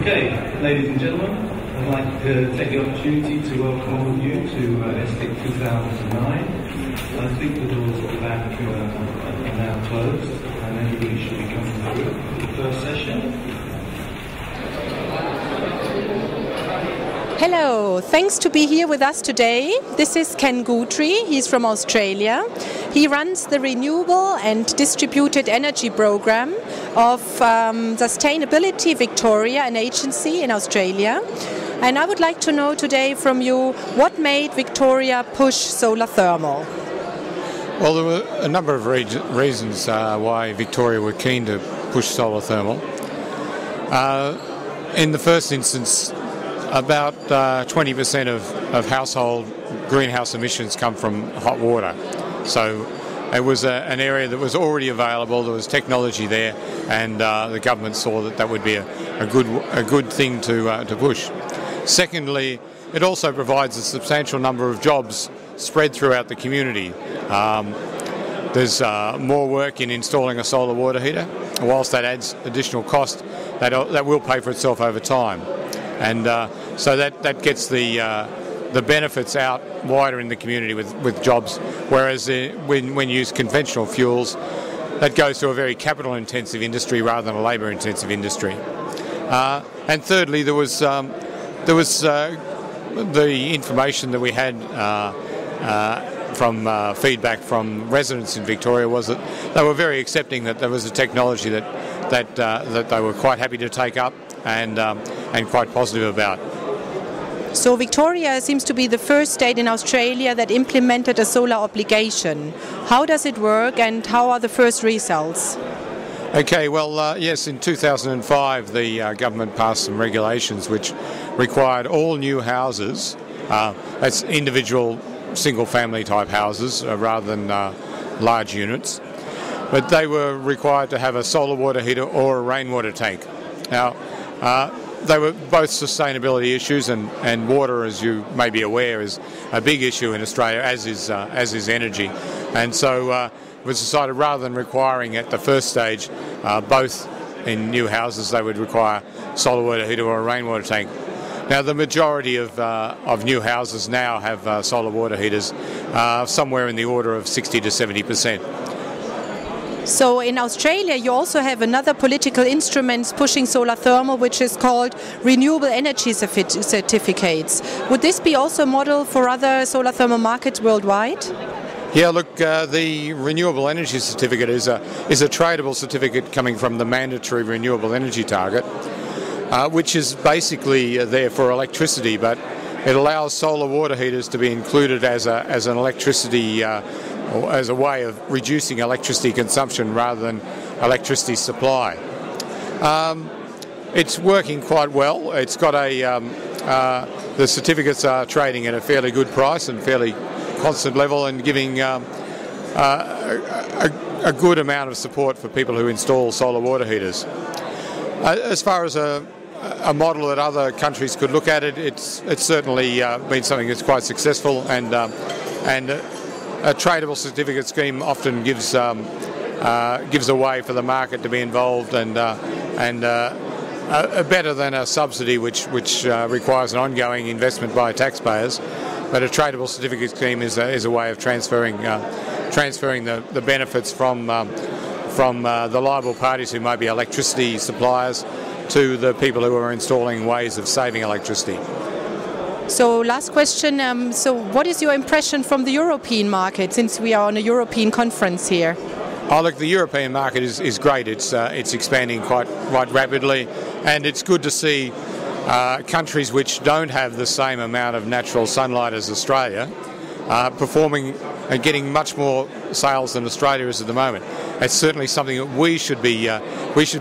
Okay, ladies and gentlemen, I'd like to take the opportunity to welcome all of you to ESTEC 2009. I think the doors at the back are now closed and everybody should be coming through the first session. Hello, thanks to be here with us today. This is Ken Guthrie, he's from Australia. He runs the Renewable and Distributed Energy Program of Sustainability Victoria, an agency in Australia. And I would like to know today from you, what made Victoria push solar thermal? Well, there were a number of reasons why Victoria were keen to push solar thermal. In the first instance, about 20% of household greenhouse emissions come from hot water. So it was an area that was already available, there was technology there, and the government saw that would be a good thing to push. Secondly, it also provides a substantial number of jobs spread throughout the community. There's more work in installing a solar water heater. Whilst that adds additional cost, that will pay for itself over time. And so that gets the benefits out wider in the community with jobs, whereas when you use conventional fuels, that goes to a very capital-intensive industry rather than a labour-intensive industry. And thirdly, there was the information that we had from feedback from residents in Victoria was that they were very accepting that there was a technology that they were quite happy to take up and quite positive about. So Victoria seems to be the first state in Australia that implemented a solar obligation. How does it work and how are the first results? Okay, well, yes, in 2005 the government passed some regulations which required all new houses, that's individual single-family type houses rather than large units, but they were required to have a solar water heater or a rainwater tank. Now, they were both sustainability issues, and water, as you may be aware, is a big issue in Australia, as is energy. And so it was decided rather than requiring at the first stage both in new houses, they would require solar water heater or a rainwater tank. Now, the majority of new houses now have solar water heaters, somewhere in the order of 60 to 70%. So in Australia you also have another political instrument pushing solar thermal, which is called Renewable Energy Certificates. Would this be also a model for other solar thermal markets worldwide? Yeah, look, the Renewable Energy Certificate is a tradable certificate coming from the mandatory renewable energy target, which is basically there for electricity, but it allows solar water heaters to be included as an electricity or as a way of reducing electricity consumption rather than electricity supply. It's working quite well. It's got the certificates are trading at a fairly good price and fairly constant level, and giving a good amount of support for people who install solar water heaters. As far as a model that other countries could look at, it's certainly been something that's quite successful, and a tradable certificate scheme often gives a way for the market to be involved, and better than a subsidy which requires an ongoing investment by taxpayers. But a tradable certificate scheme is a way of transferring the benefits from the liable parties who might be electricity suppliers to the people who are installing ways of saving electricity. So last question, so what is your impression from the European market, since we are on a European conference here? Oh, look, the European market is great. It's expanding quite rapidly, and it's good to see countries which don't have the same amount of natural sunlight as Australia performing and getting much more sales than Australia is at the moment. It's certainly something that we should be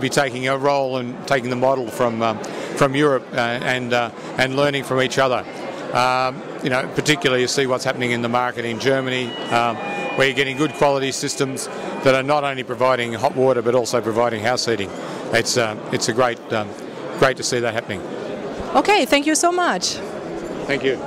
taking a role and taking the model from Europe and learning from each other. Particularly you see what's happening in the market in Germany, where you're getting good quality systems that are not only providing hot water but also providing house heating. It's great to see that happening. Okay, thank you so much. Thank you.